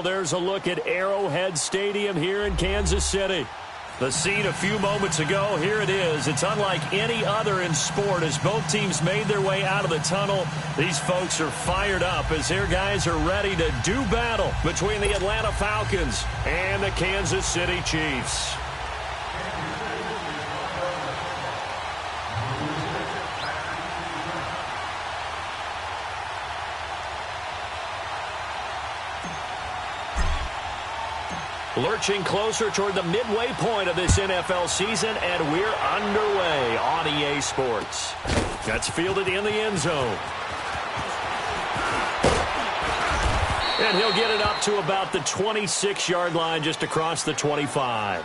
There's a look at Arrowhead Stadium here in Kansas City. The scene a few moments ago, here it is. It's unlike any other in sport as both teams made their way out of the tunnel. These folks are fired up as their guys are ready to do battle between the Atlanta Falcons and the Kansas City Chiefs. Lurching closer toward the midway point of this NFL season, and we're underway on EA Sports. That's fielded in the end zone. And he'll get it up to about the 26-yard line, just across the 25.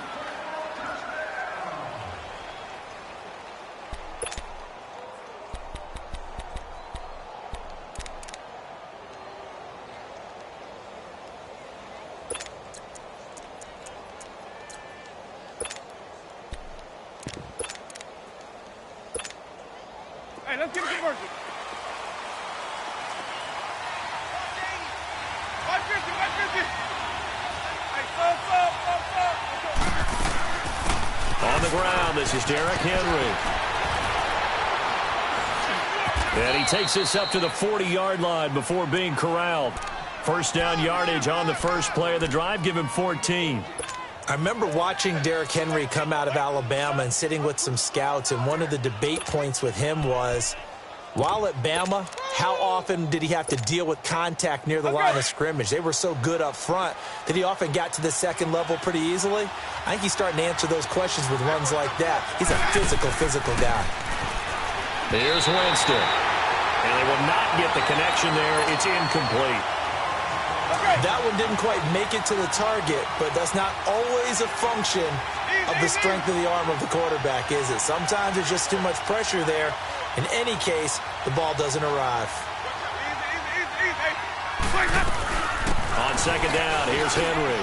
Hey, let's get it working. 150, 150. Hey, stop. On the ground, this is Derrick Henry. And he takes this up to the 40-yard line before being corralled. First down yardage on the first play of the drive. Give him 14. I remember watching Derrick Henry come out of Alabama and sitting with some scouts, and one of the debate points with him was, while at Bama, how often did he have to deal with contact near the line of scrimmage? They were so good up front that he often got to the second level pretty easily. I think he's starting to answer those questions with runs like that. He's a physical guy. Here's Winston. And they will not get the connection there. It's incomplete. That one didn't quite make it to the target, but that's not always a function of the strength of the arm of the quarterback, is it? Sometimes there's just too much pressure there. In any case, the ball doesn't arrive. On second down, here's Henry.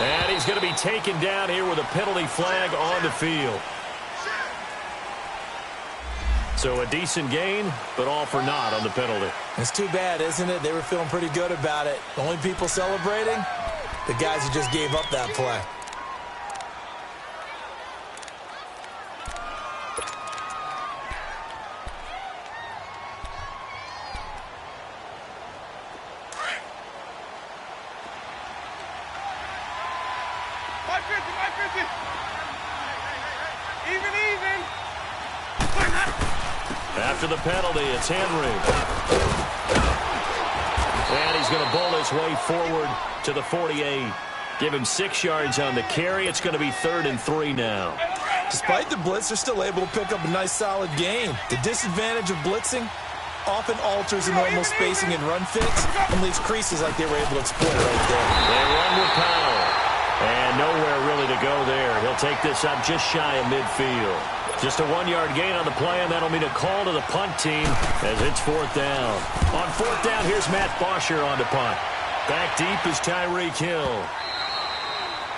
And he's going to be taken down here with a penalty flag on the field. So a decent gain, but all for naught on the penalty. It's too bad, isn't it? They were feeling pretty good about it. The only people celebrating, the guys who just gave up that play. After the penalty, it's Henry. And he's going to bowl his way forward to the 48. Give him 6 yards on the carry. It's going to be 3rd and 3 now. Despite the blitz, they're still able to pick up a nice, solid gain. The disadvantage of blitzing often alters the normal spacing and run fits and leaves creases like they were able to exploit right there. They run with power. And nowhere really to go there. He'll take this up just shy of midfield. Just a 1-yard gain on the play, and that'll mean a call to the punt team as it's 4th down. On 4th down, here's Matt Bosher on the punt. Back deep is Tyreek Hill.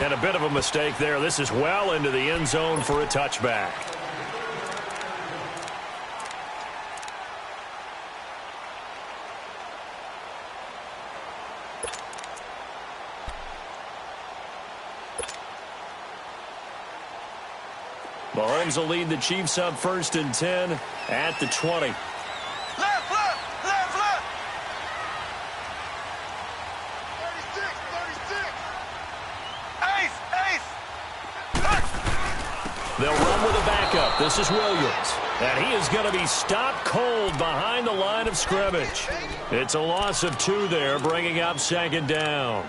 And a bit of a mistake there. This is well into the end zone for a touchback. Mahomes will lead the Chiefs up 1st and 10 at the 20. Left. Left. 36. They'll run with a backup. This is Williams. And he is going to be stopped cold behind the line of scrimmage. It's a loss of 2 there, bringing up 2nd down.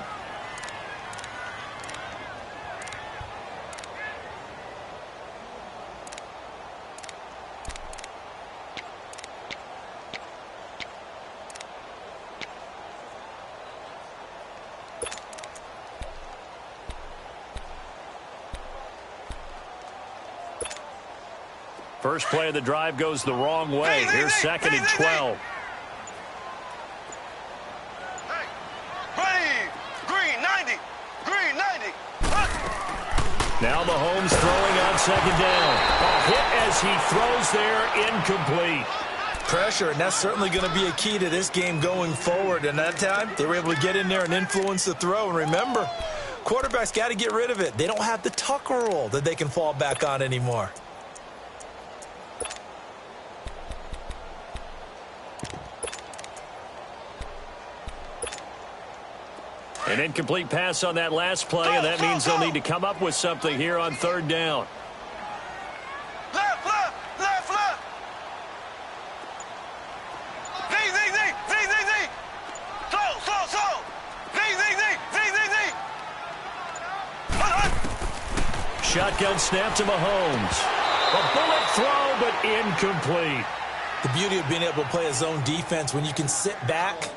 First play of the drive goes the wrong way. Here's 2nd and 12. Green 90. Now Mahomes throwing on 2nd down. A hit as he throws there, incomplete. pressure, and that's certainly going to be a key to this game going forward. And that time, they were able to get in there and influence the throw. And remember, quarterbacks got to get rid of it. They don't have the Tucker rule that they can fall back on anymore. An incomplete pass on that last play, and that means they'll need to come up with something here on third down. Left, left, left, left. Z, Z, Z, Z, Z, Z. So. Z, Z, Z, Z, Z, Z. Shotgun snap to Mahomes. A bullet throw, but incomplete. The beauty of being able to play a zone defense when you can sit back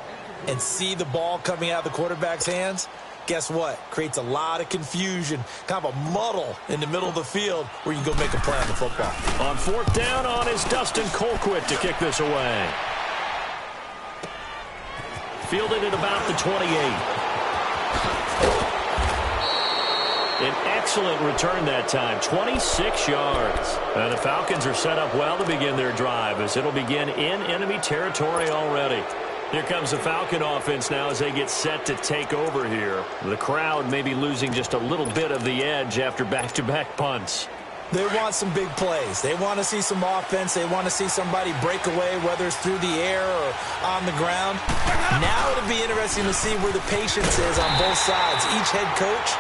and see the ball coming out of the quarterback's hands, guess what? Creates a lot of confusion, kind of a muddle in the middle of the field where you can go make a play on the football. On fourth down on is Dustin Colquitt to kick this away. Fielded at about the 28. An excellent return that time, 26 yards. And the Falcons are set up well to begin their drive as it'll begin in enemy territory already. Here comes the Falcon offense now as they get set to take over here. The crowd may be losing just a little bit of the edge after back-to-back punts. They want some big plays. They want to see some offense. They want to see somebody break away, whether it's through the air or on the ground. Now it'll be interesting to see where the patience is on both sides. Each head coach,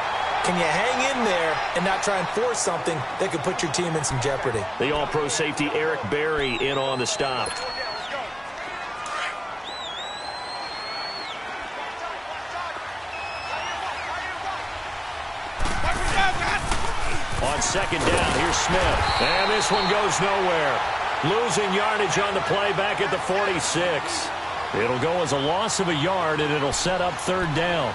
can you hang in there and not try and force something that could put your team in some jeopardy? The all-pro safety Eric Berry in on the stop. On second down, here's Smith. And this one goes nowhere. Losing yardage on the play back at the 46. It'll go as a loss of a yard, and it'll set up third down.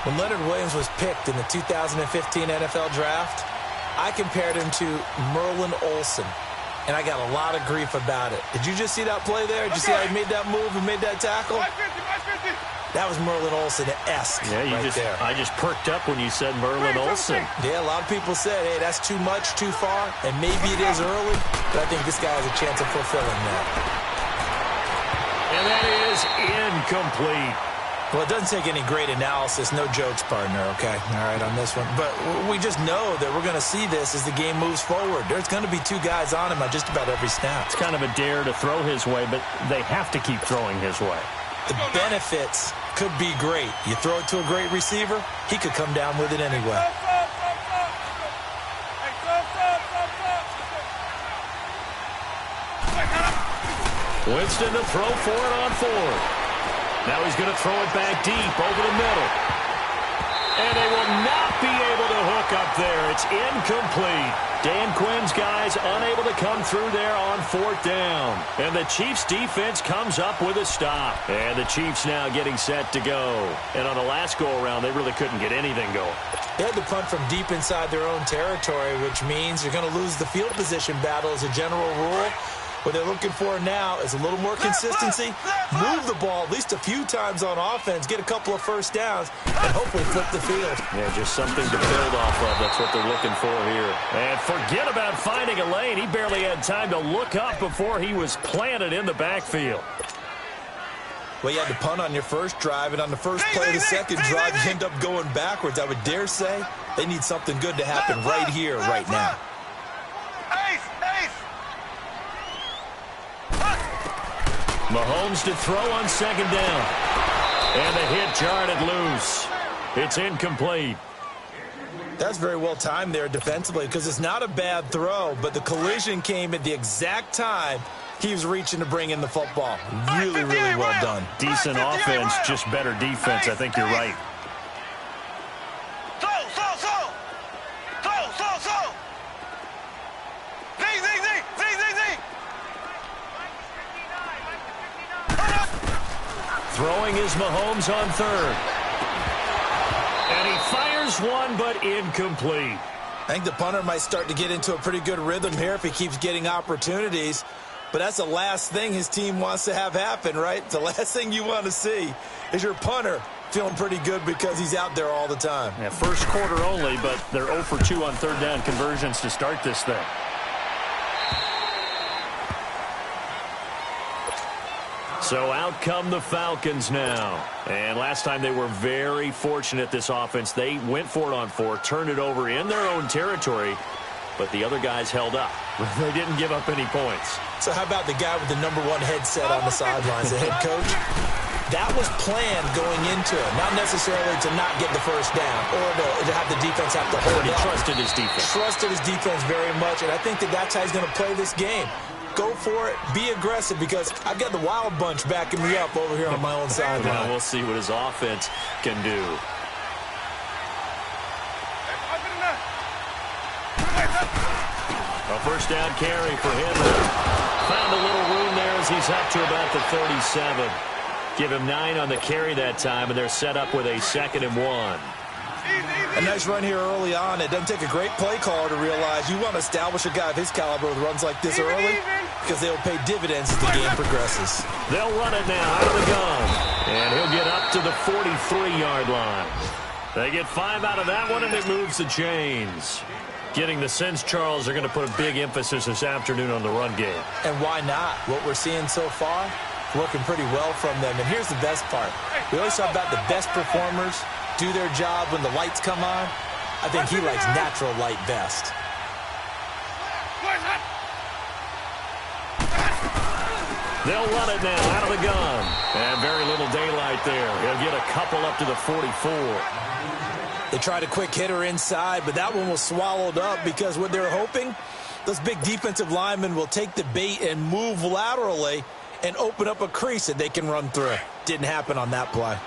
When Leonard Williams was picked in the 2015 NFL Draft, I compared him to Merlin Olsen, and I got a lot of grief about it. Did you just see that play there? Did you see how he made that move and made that tackle? That was Merlin Olsen-esque there. I just perked up when you said Merlin Olsen. Yeah, a lot of people said, hey, that's too much, too far, and maybe it is early, but I think this guy has a chance of fulfilling that. And that is incomplete. Well, it doesn't take any great analysis. No jokes, partner, okay? All right, on this one. But we just know that we're going to see this as the game moves forward. There's going to be two guys on him on just about every snap. It's kind of a dare to throw his way, but they have to keep throwing his way. The benefits could be great. You throw it to a great receiver, he could come down with it anyway. Winston to throw for it on fourth. Now he's going to throw it back deep over the middle. And they will not be able to hook up there. It's incomplete. Dan Quinn's guys unable to come through there on fourth down. And the Chiefs defense comes up with a stop. And the Chiefs now getting set to go. And on the last go-around, they really couldn't get anything going. They had to punt from deep inside their own territory, which means you're going to lose the field position battle as a general rule. What they're looking for now is a little more consistency, move the ball at least a few times on offense, get a couple of first downs, and hopefully flip the field. Yeah, just something to build off of. That's what they're looking for here. And forget about finding a lane. He barely had time to look up before he was planted in the backfield. Well, you had to punt on your first drive, and on the first play of the second drive, you end up going backwards. I would dare say they need something good to happen right here, right now. Mahomes to throw on second down. And the hit jarred it loose. It's incomplete. That's very well timed there defensively because it's not a bad throw, but the collision came at the exact time he was reaching to bring in the football. Really, really well done. Decent offense, just better defense. I think you're right. Throwing is Mahomes on third. And he fires one, but incomplete. I think the punter might start to get into a pretty good rhythm here if he keeps getting opportunities. But that's the last thing his team wants to have happen, right? The last thing you want to see is your punter feeling pretty good because he's out there all the time. Yeah, first quarter only, but they're 0 for 2 on third down conversions to start this thing. So out come the Falcons now. And last time they were very fortunate, this offense. They went for it on 4, turned it over in their own territory, but the other guys held up. They didn't give up any points. So how about the guy with the #1 headset on the sidelines, the head coach? That was planned going into it, not necessarily to not get the first down or to have the defense have to hold He up. trusted his defense. Trusted his defense very much, and I think that's how he's going to play this game. Go for it, be aggressive, because I've got the Wild Bunch backing me up over here on my own sideline. Now we'll see what his offense can do. A first down carry for him. Found a little room there as he's up to about the 37. Give him 9 on the carry that time, and they're set up with a 2nd and 1. A nice run here early on. It doesn't take a great play caller to realize you want to establish a guy of his caliber with runs like this early, because they'll pay dividends as the game progresses. They'll run it now out of the gun, and he'll get up to the 43-yard line. They get 5 out of that one, and it moves the chains. Getting the sense, Charles, are going to put a big emphasis this afternoon on the run game. And why not? What we're seeing so far, working pretty well from them. And here's the best part. We always talk about the best performers do their job when the lights come on. I think he likes natural light best. They'll run it now out of the gun. And very little daylight there. He'll get a couple up to the 44. They tried a quick hitter inside, but that one was swallowed up because what they're hoping, those big defensive linemen will take the bait and move laterally and open up a crease that they can run through. Didn't happen on that play.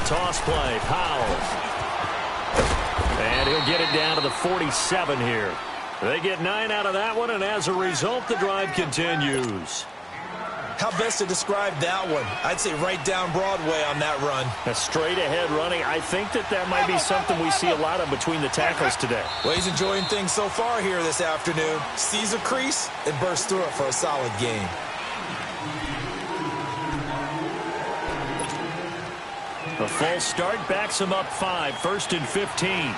Toss play, Powell. And he'll get it down to the 47 here. They get 9 out of that one, and as a result, the drive continues. How best to describe that one? I'd say right down Broadway on that run. A straight-ahead running. I think that might be something we see a lot of between the tackles today. Well, he's enjoying things so far here this afternoon. Sees a crease and bursts through it for a solid gain. A false start backs him up 5, 1st and 15.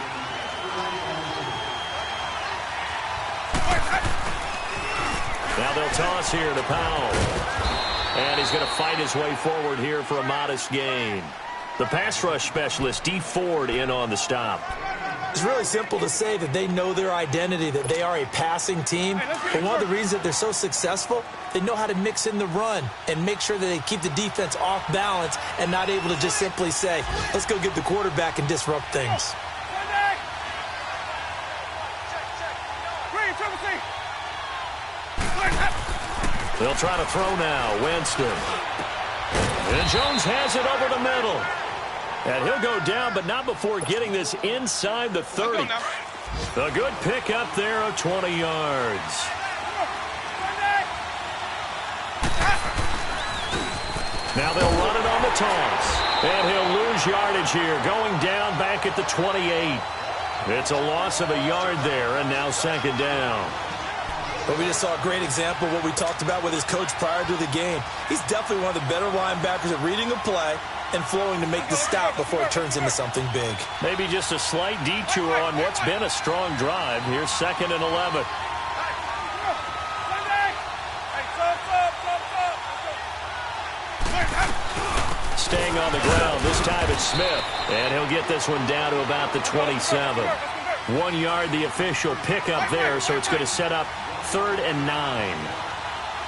Now they'll toss here to Powell. And he's going to fight his way forward here for a modest gain. The pass rush specialist, D. Ford, in on the stop. It's really simple to say that they know their identity, that they are a passing team. But one of the reasons that they're so successful, they know how to mix in the run and make sure that they keep the defense off balance and not able to just simply say, let's go get the quarterback and disrupt things. They'll try to throw now. Winston. And Jones has it over the middle. And he'll go down, but not before getting this inside the 30. A good pickup there of 20 yards. Now they'll run it on the toss. And he'll lose yardage here, going down back at the 28. It's a loss of a yard there, and now 2nd down. But we just saw a great example of what we talked about with his coach prior to the game. He's definitely one of the better linebackers at reading a play and flowing to make the stop before it turns into something big. Maybe just a slight detour on what's been a strong drive. Here's 2nd and 11. Staying on the ground. This time it's Smith. And he'll get this one down to about the 27. 1 yard, the official pickup there, so it's going to set up 3rd and 9.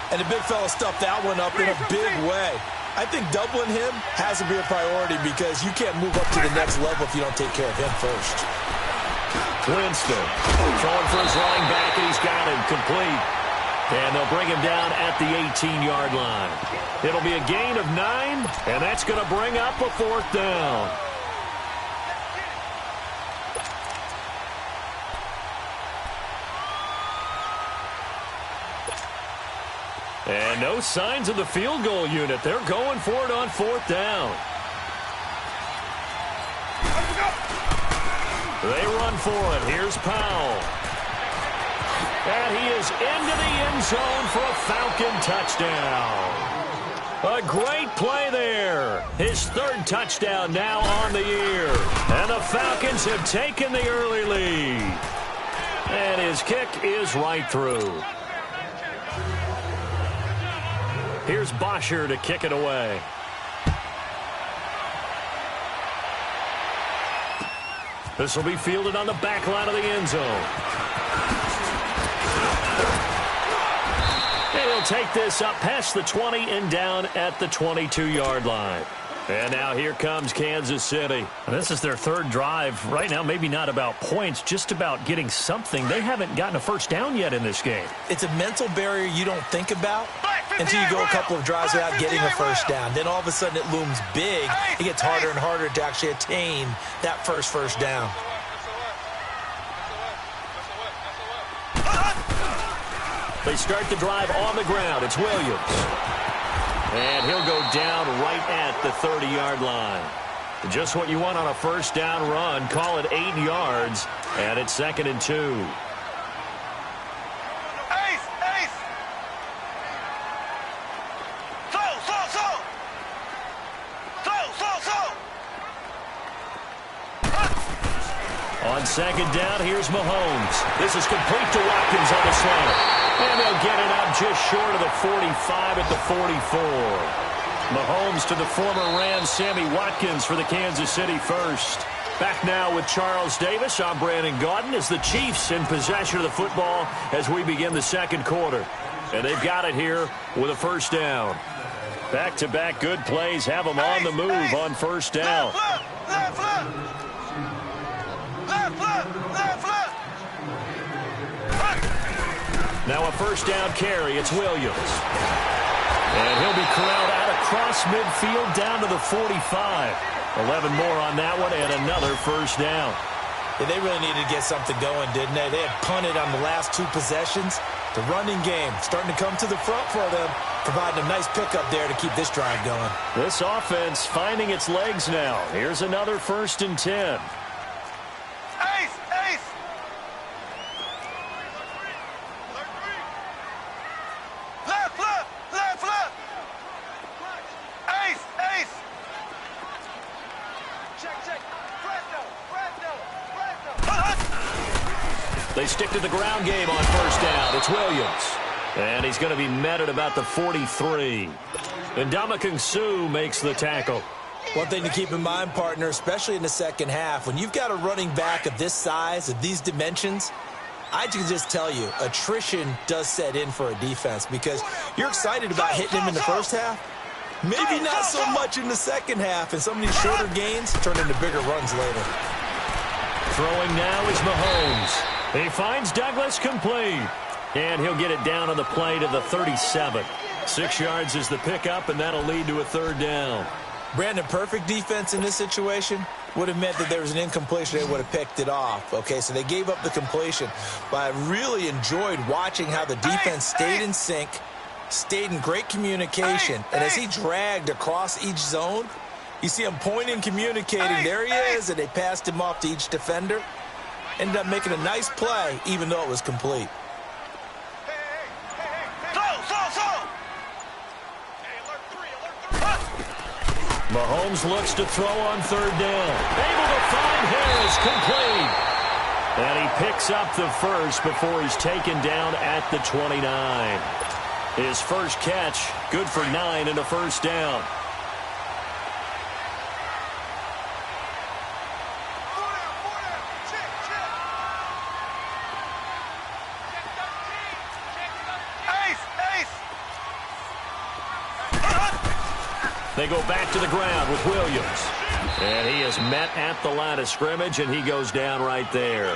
And the big fella stuffed that one up in a big way. I think doubling him has to be a priority because you can't move up to the next level if you don't take care of him first. Winston throwing for his running back, and he's got him complete. And they'll bring him down at the 18-yard line. It'll be a gain of 9, and that's going to bring up a 4th down. And no signs of the field goal unit. They're going for it on 4th down. They run for it. Here's Powell. And he is into the end zone for a Falcon touchdown. A great play there. His third touchdown now on the year. And the Falcons have taken the early lead. And his kick is right through. Here's Bosher to kick it away. This will be fielded on the back line of the end zone. And he'll take this up past the 20 and down at the 22-yard line. And now here comes Kansas City. And this is their third drive. Right now, maybe not about points, just about getting something. They haven't gotten a first down yet in this game. It's a mental barrier you don't think about until you go a couple of drives without getting a first down. Then all of a sudden it looms big. It gets harder and harder to actually attain that first down. They start the drive on the ground. It's Williams. And he'll go down right at the 30-yard line. Just what you want on a first down run. Call it 8 yards. And it's 2nd and 2. On 2nd down, here's Mahomes. This is complete to Watkins on the slant. And they'll get it up just short of the 45 at the 44. Mahomes to the former Rams, Sammy Watkins for the Kansas City first. Back now with Charles Davis. I'm Brandon Gaudin as the Chiefs in possession of the football as we begin the second quarter. And they've got it here with a first down. Back-to-back good plays have them on the move on first down. Now a first down carry. It's Williams. And he'll be corralled out across midfield down to the 45. 11 more on that one and another first down. Yeah, they really needed to get something going, didn't they? They had punted on the last 2 possessions. The running game starting to come to the front for them, providing a nice pickup there to keep this drive going. This offense finding its legs now. Here's another 1st and 10. They stick to the ground game on first down. It's Williams. And he's going to be met at about the 43. And Ndamukong Suh makes the tackle. One thing to keep in mind, partner, especially in the second half, when you've got a running back of this size, of these dimensions, I can just tell you, attrition does set in for a defense because you're excited about hitting him in the first half. Maybe not so much in the second half, and some of these shorter gains turn into bigger runs later. Throwing now is Mahomes. He finds Douglas complete. And he'll get it down on the play to the 37. 6 yards is the pickup, and that'll lead to a third down. Brandon, perfect defense in this situation would have meant that there was an incompletion. They would have picked it off. Okay, so they gave up the completion. But I really enjoyed watching how the defense stayed in sync, stayed in great communication. And as he dragged across each zone, you see him pointing, communicating. There he is, and they passed him off to each defender. Ended up making a nice play, even though it was complete. Mahomes looks to throw on third down. Able to find Harris, complete. And he picks up the first before he's taken down at the 29. His first catch, good for 9 and a first down. They go back to the ground with Williams. And he is met at the line of scrimmage, and he goes down right there.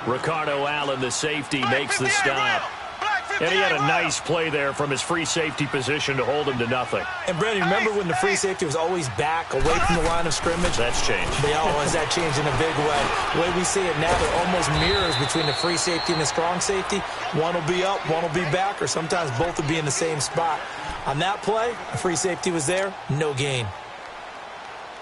Ricardo Allen, the safety, makes the stop. And he had a nice play there from his free safety position to hold him to nothing. And, Brandon, remember when the free safety was always back, away from the line of scrimmage? That's changed. They always that changed in a big way. The way we see it now, they're almost mirrors between the free safety and the strong safety. One will be up, one will be back, or sometimes both will be in the same spot. On that play, the free safety was there, no gain.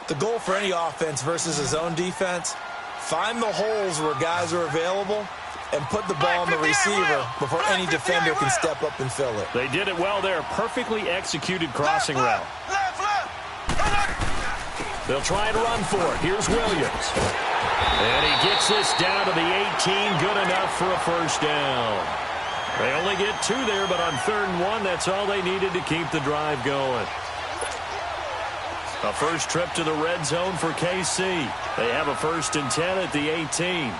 The goal for any offense versus a zone defense, find the holes where guys are available and put the ball on the receiver before any defender can step up and fill it. They did it well there. Perfectly executed crossing route. They'll try and run for it. Here's Williams. And he gets this down to the 18. Good enough for a first down. They only get 2 there, but on 3rd and 1, that's all they needed to keep the drive going. A first trip to the red zone for KC. They have a 1st and 10 at the 18.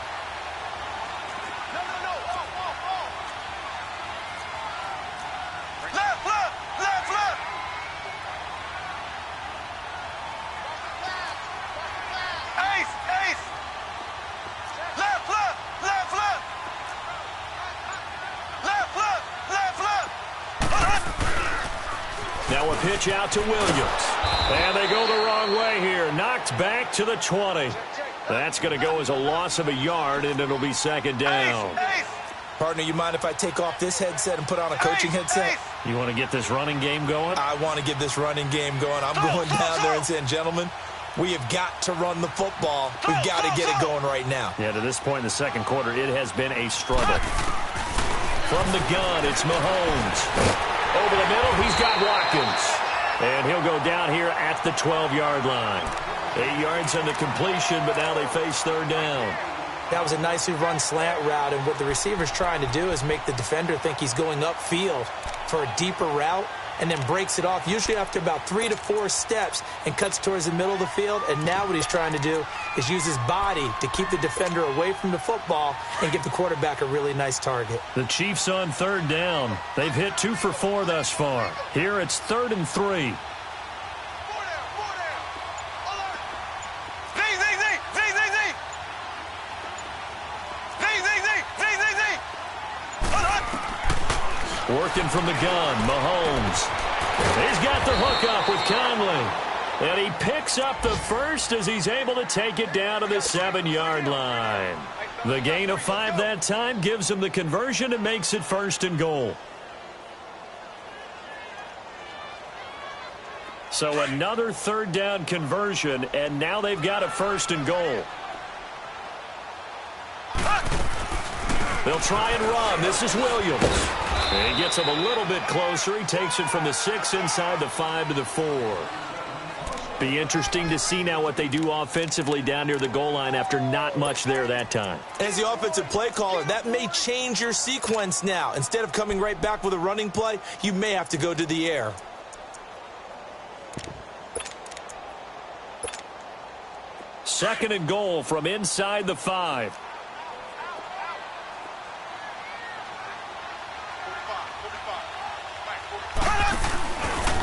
Now a pitch out to Williams. And they go the wrong way here. Knocked back to the 20. That's going to go as a loss of a yard, and it'll be 2nd down. Partner, you mind if I take off this headset and put on a coaching headset? You want to get this running game going? I want to get this running game going. I'm going down there and saying, gentlemen, we have got to run the football. We've got to get it going right now. Yeah, to this point in the 2nd quarter, it has been a struggle. From the gun, it's Mahomes. Over the middle, he's got Watkins. And he'll go down here at the 12-yard line. 8 yards on the completion, but now they face 3rd down. That was a nicely run slant route, and what the receiver's trying to do is make the defender think he's going upfield for a deeper route, and then breaks it off, usually after about 3 to 4 steps, and cuts towards the middle of the field. And now what he's trying to do is use his body to keep the defender away from the football and give the quarterback a really nice target. The Chiefs on 3rd down. They've hit 2 for 4 thus far. Here it's 3rd and 3. Working from the gun, Mahomes. He's got the hook up with Conley. And he picks up the first as he's able to take it down to the 7-yard line. The gain of 5 that time gives him the conversion and makes it 1st and goal. So another 3rd down conversion, and now they've got a 1st and goal. They'll try and run. This is Williams. And he gets him a little bit closer. He takes it from the 6 inside the 5 to the 4. Be interesting to see now what they do offensively down near the goal line after not much there that time. As the offensive play caller, that may change your sequence now. Instead of coming right back with a running play, you may have to go to the air. Second and goal from inside the 5.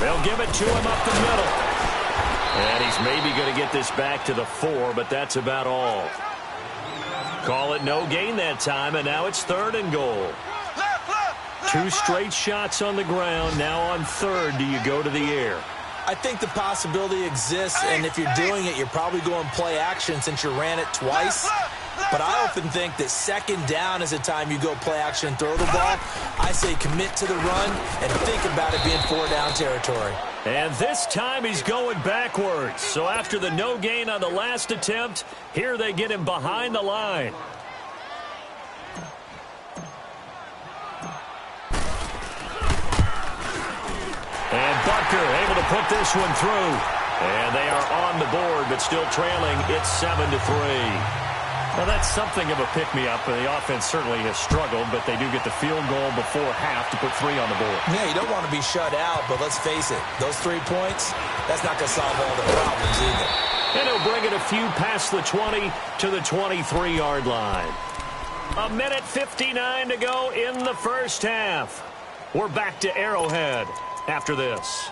They'll give it to him up the middle. And he's maybe going to get this back to the 4, but that's about all. Call it no gain that time, and now it's 3rd and goal. 2 straight shots on the ground. Now on 3rd, do you go to the air? I think the possibility exists, and if you're doing it, you're probably going play action since you ran it twice. But I often think that 2nd down is a time you go play action and throw the ball. I say commit to the run and think about it being 4-down territory. And this time he's going backwards. So after the no gain on the last attempt, here they get him behind the line. And Butker able to put this one through. And they are on the board, but still trailing. It's 7-3. Well, that's something of a pick-me-up. The offense certainly has struggled, but they do get the field goal before half to put 3 on the board. Yeah, you don't want to be shut out, but let's face it, those 3 points, that's not going to solve all the problems either. And he'll bring it a few past the 20 to the 23-yard line. 1:59 to go in the first half. We're back to Arrowhead after this.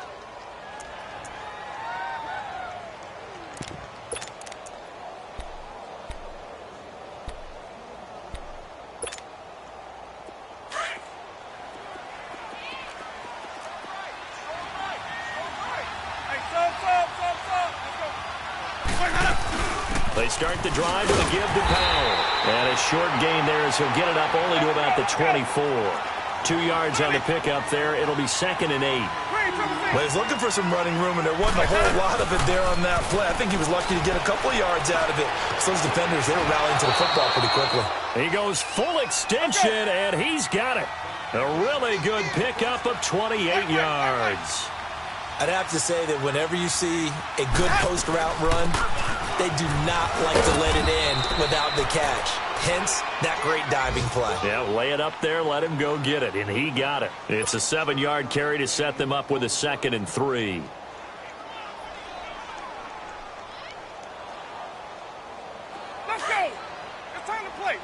They start the drive with a give to Powell. And a short gain there as he'll get it up only to about the 24. 2 yards on the pickup there. It'll be 2nd and 8. Well, he's looking for some running room, and there wasn't a whole lot of it there on that play. I think he was lucky to get a couple of yards out of it. So those defenders, they were rallying to the football pretty quickly. He goes full extension, and he's got it. A really good pickup of 28 yards. I'd have to say that whenever you see a good post route run, they do not like to let it end without the catch. Hence, that great diving play. Yeah, lay it up there, let him go get it, and he got it. It's a 7-yard carry to set them up with a 2nd and 3. Let's go. It's time to play.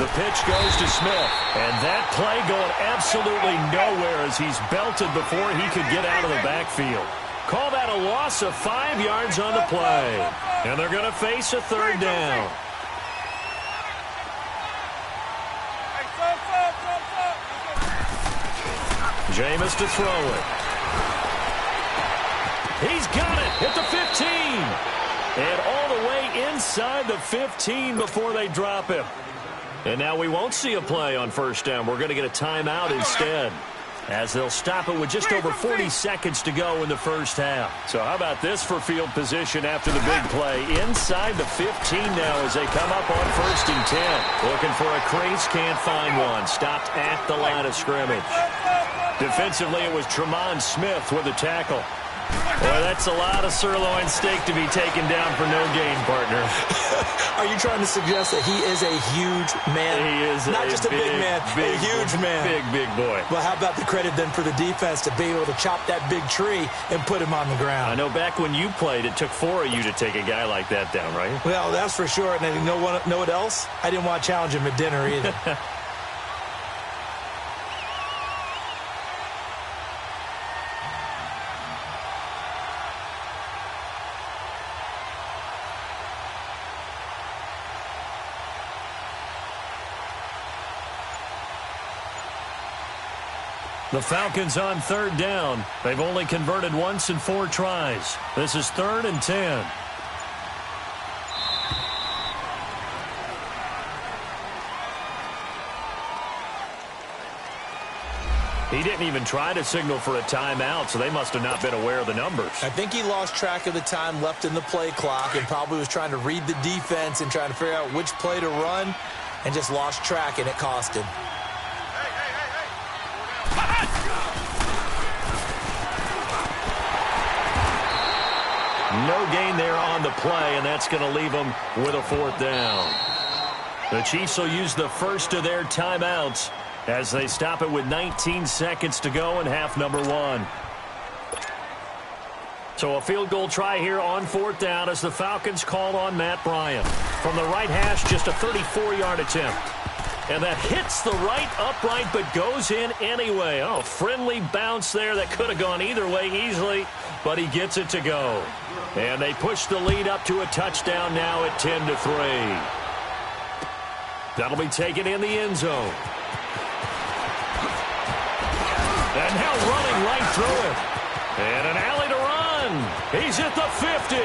The pitch goes to Smith, and that play going absolutely nowhere as he's belted before he could get out of the backfield. Call that a loss of 5 yards on the play, and they're going to face a 3rd down. Jameis to throw it. He's got it at the 15, and all the way inside the 15 before they drop him. And now we won't see a play on 1st down. We're going to get a timeout instead, as they'll stop it with just over 40 seconds to go in the 1st half. So how about this for field position after the big play? Inside the 15 now as they come up on 1st and 10. Looking for a crease, can't find one. Stopped at the line of scrimmage. Defensively, it was Tremont Smith with a tackle. Boy, that's a lot of sirloin steak to be taken down for no gain, partner. Are you trying to suggest that he is a huge man? He is not just a big man, a huge man. Big boy. Well, how about the credit then for the defense to be able to chop that big tree and put him on the ground? I know back when you played, it took 4 of you to take a guy like that down, right? Well, that's for sure. And you know what else? I didn't want to challenge him at dinner either. The Falcons on 3rd down. They've only converted once in 4 tries. This is 3rd and 10. He didn't even try to signal for a timeout, so they must have not been aware of the numbers. I think he lost track of the time left in the play clock and probably was trying to read the defense and trying to figure out which play to run and just lost track, and it cost him. No gain there on the play, and that's going to leave them with a 4th down. The Chiefs will use the first of their timeouts as they stop it with 19 seconds to go in half number 1. So a field goal try here on 4th down as the Falcons call on Matt Bryant. From the right hash, just a 34-yard attempt. And that hits the right upright but goes in anyway. Oh, friendly bounce there that could have gone either way easily, but he gets it to go. And they push the lead up to a touchdown now at 10-3. That'll be taken in the end zone. And now running right through it. And an alley to run. He's at the 50,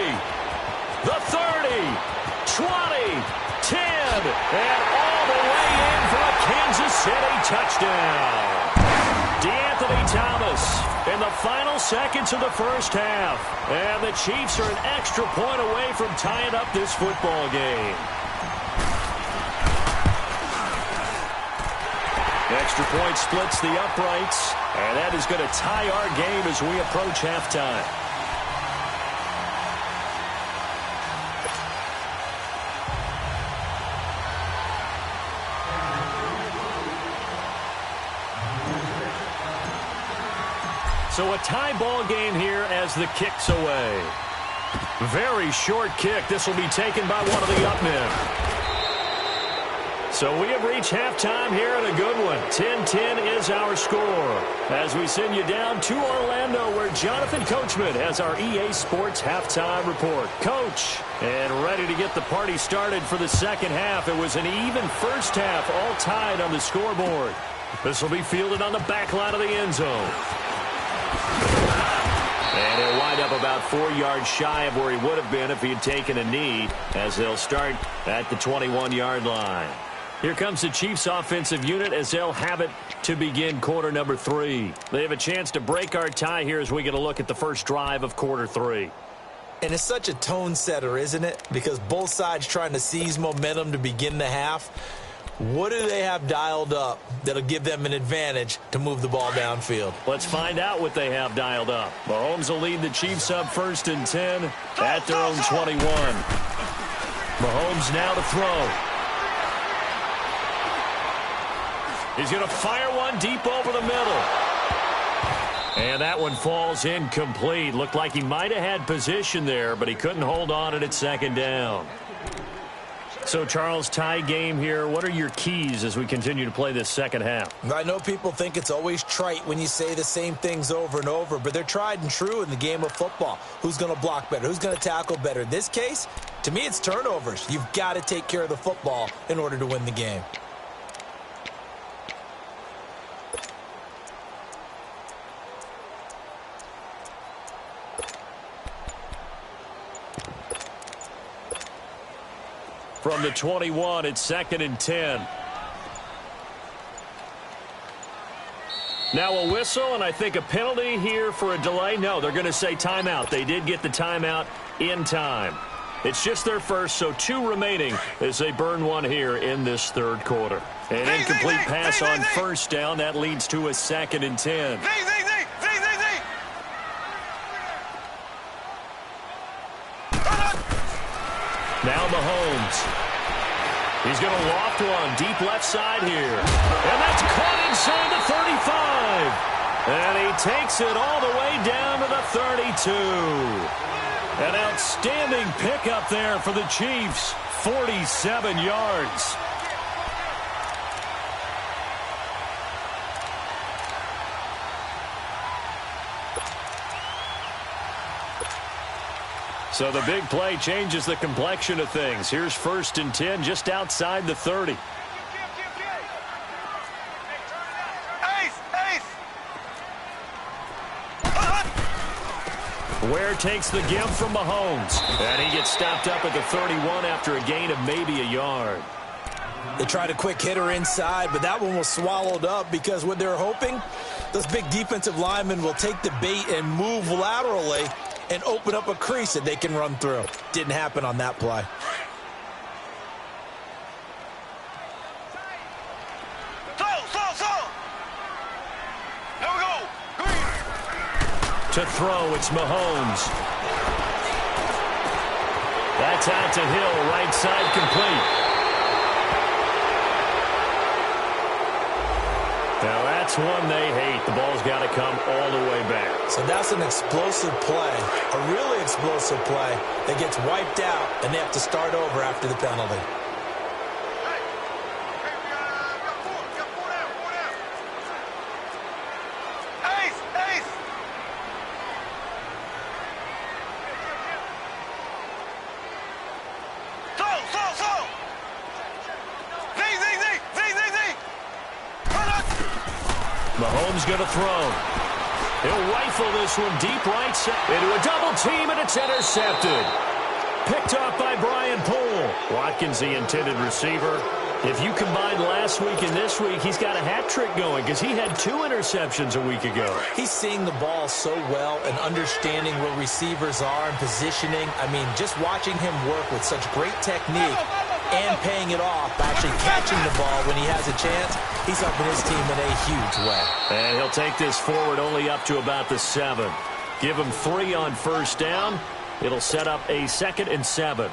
the 30, 20, 10, and all the way in for a Kansas City touchdown. DeAnthony Thomas in the final seconds of the 1st half. And the Chiefs are an extra point away from tying up this football game. Extra point splits the uprights, and that is going to tie our game as we approach halftime. So a tie ball game here as the kick's away. Very short kick. This will be taken by one of the up men. So we have reached halftime here and a good one. 10-10 is our score as we send you down to Orlando where Jonathan Coachman has our EA Sports halftime report. Coach, and ready to get the party started for the 2nd half. It was an even 1st half, all tied on the scoreboard. This will be fielded on the back line of the end zone. And he'll wind up about 4 yards shy of where he would have been if he had taken a knee, as they'll start at the 21-yard line. Here comes the Chiefs offensive unit as they'll have it to begin quarter number 3. They have a chance to break our tie here as we get a look at the first drive of quarter 3. And it's such a tone setter, isn't it? Because both sides trying to seize momentum to begin the half. What do they have dialed up that'll give them an advantage to move the ball downfield? Let's find out what they have dialed up. Mahomes will lead the Chiefs up 1st and 10 at their own 21. Mahomes now to throw. He's going to fire one deep over the middle. And that one falls incomplete. Looked like he might have had position there, but he couldn't hold on at second down. So, Charles, tie game here. What are your keys as we continue to play this second half? I know people think it's always trite when you say the same things over and over, but they're tried and true in the game of football. Who's going to block better? Who's going to tackle better? In this case, to me, it's turnovers. You've got to take care of the football in order to win the game. From the 21, it's 2nd and 10. Now a whistle, and I think a penalty here for a delay. No, they're going to say timeout. They did get the timeout in time. It's just their first, so 2 remaining as they burn one here in this third quarter. An incomplete pass on first down. That leads to a 2nd and 10. Now Mahomes. He's going to loft one deep left side here. And that's caught inside the 35. And he takes it all the way down to the 32. An outstanding pickup there for the Chiefs. 47 yards. So the big play changes the complexion of things. Here's 1st and 10 just outside the 30. Ware takes the give from Mahomes. And he gets stopped up at the 31 after a gain of maybe a yard. They tried a quick hitter inside, but that one was swallowed up because what they're hoping, those big defensive linemen will take the bait and move laterally and open up a crease that they can run through. Didn't happen on that play. Here we go. To throw, it's Mahomes. That's out to Hill, right side complete. Now that's one they hate. The ball's got to come all the way back. So that's an explosive play, a really explosive play that gets wiped out, and they have to start over after the penalty. Mahomes going to throw. He'll rifle this one deep right side into a double team, and it's intercepted. Picked off by Brian Poole. Watkins, the intended receiver. If you combine last week and this week, he's got a hat trick going because he had 2 interceptions a week ago. He's seeing the ball so well and understanding where receivers are and positioning. I mean, just watching him work with such great technique and paying it off, actually catching the ball when he has a chance, he's helping his team in a huge way. And he'll take this forward only up to about the 7. Give him 3 on first down. It'll set up a 2nd and 7.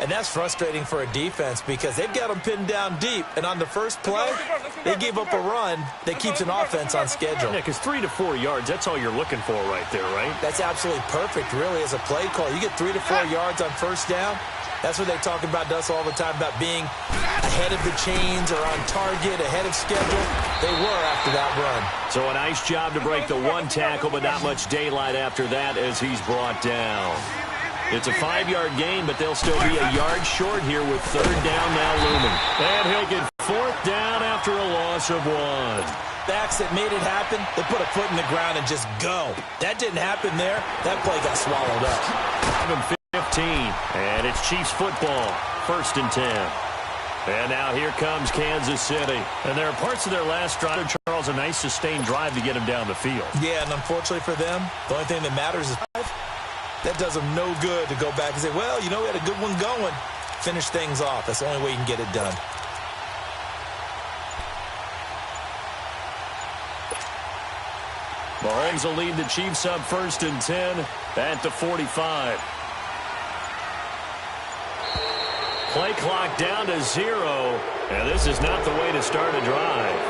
And that's frustrating for a defense because they've got them pinned down deep. And on the first play, they gave up a run that keeps an offense on schedule. Yeah, because 3 to 4 yards, that's all you're looking for right there, right? That's absolutely perfect, really, as a play call. You get 3 to 4 yards on first down. That's what they talk about, Dust, all the time, about being ahead of the chains or on target, ahead of schedule. They were after that run. So a nice job to break the 1 tackle, but not much daylight after that as he's brought down. It's a 5-yard gain, but they'll still be a yard short here with 3rd down now looming. And he'll get 4th down after a loss of 1. backs that made it happen, they put a foot in the ground and just go. That didn't happen there. That play got swallowed up. 15, and it's Chiefs football, 1st and 10. And now here comes Kansas City. And there are parts of their last drive, Charles, a nice sustained drive to get them down the field. Yeah, and unfortunately for them, the only thing that matters is that does them no good to go back and say, well, you know, we had a good one going. Finish things off. That's the only way you can get it done. Mahomes will lead the Chiefs up 1st and 10 at the 45. Play clock down to 0, and this is not the way to start a drive.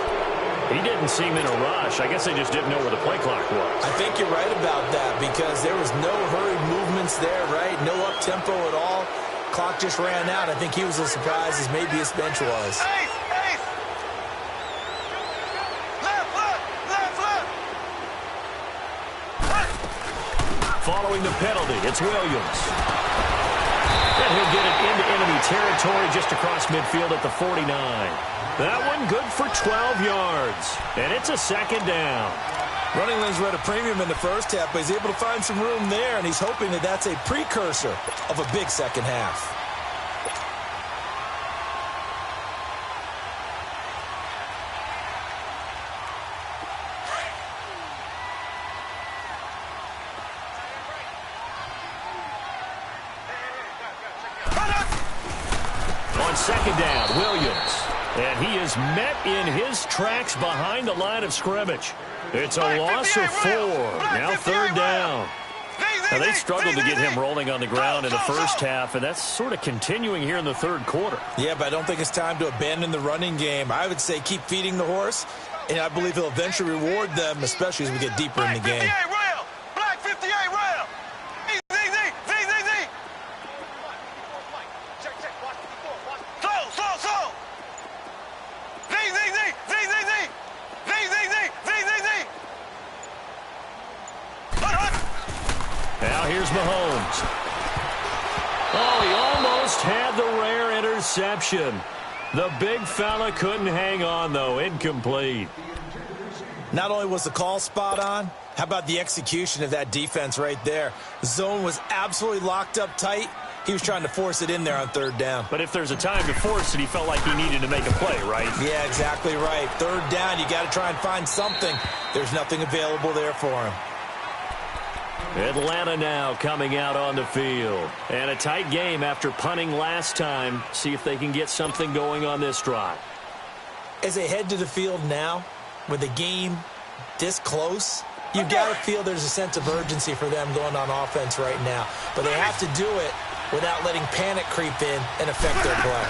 He didn't seem in a rush. I guess they just didn't know where the play clock was. I think you're right about that because there was no hurried movements there, right? No up-tempo at all. Clock just ran out. I think he was as surprised as maybe his bench was. Following the penalty, it's Williams. And he'll get it into enemy territory just across midfield at the 49. That one good for 12 yards. And it's a 2nd down. Running lanes were at a premium in the first half, but he's able to find some room there, and he's hoping that that's a precursor of a big second half. On 2nd down, Williams. And he is met in his tracks behind the line of scrimmage. It's a loss of 4. Now 3rd down. Now they struggled to get him rolling on the ground in the first half, and that's sort of continuing here in the 3rd quarter. Yeah, but I don't think it's time to abandon the running game. I would say keep feeding the horse, and I believe he'll eventually reward them, especially as we get deeper in the game. Black 58 rail. Slow. Now here's Mahomes. Oh, he almost had the rare interception. The big fella couldn't hang on, though. Incomplete. Not only was the call spot on, how about the execution of that defense right there? The zone was absolutely locked up tight. He was trying to force it in there on 3rd down. But if there's a time to force it, he felt like he needed to make a play, right? Yeah, exactly right. 3rd down, you got to try and find something. There's nothing available there for him. Atlanta now coming out on the field. And a tight game after punting last time. See if they can get something going on this drive. As they head to the field now, with the game this close, you've got to feel there's a sense of urgency for them going on offense right now. But they have to do it without letting panic creep in and affect their play.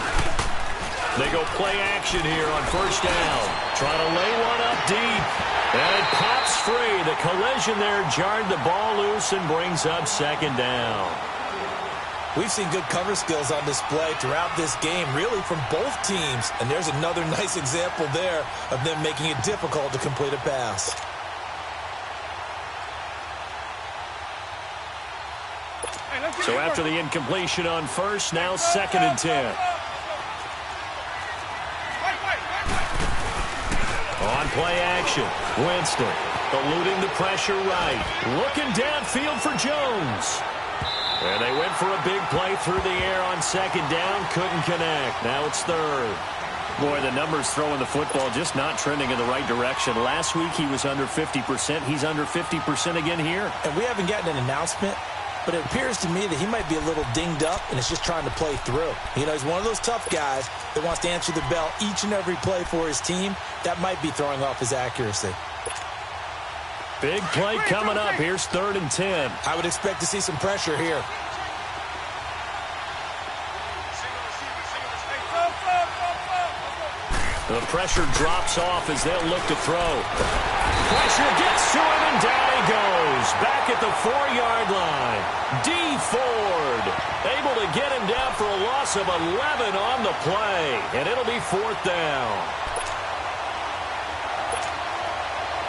They go play action here on 1st down. Trying to lay one up deep. And it pops free. The collision there jarred the ball loose and brings up 2nd down. We've seen good cover skills on display throughout this game, really from both teams. And there's another nice example there of them making it difficult to complete a pass. So after the incompletion on 1st, now 2nd and 10. On play action, Winston eluding the pressure right. Looking downfield for Jones. And they went for a big play through the air on 2nd down. Couldn't connect. Now it's 3rd. Boy, the numbers throwing the football just not trending in the right direction. Last week he was under 50%. He's under 50% again here. And we haven't gotten an announcement, but it appears to me that he might be a little dinged up and is just trying to play through. You know, he's one of those tough guys that wants to answer the bell each and every play for his team. That might be throwing off his accuracy. Big play coming up. Here's 3rd and 10. I would expect to see some pressure here. The pressure drops off as they'll look to throw. Pressure gets to him, and down he goes. Back at the 4-yard line. D. Ford able to get him down for a loss of 11 on the play. And it'll be 4th down.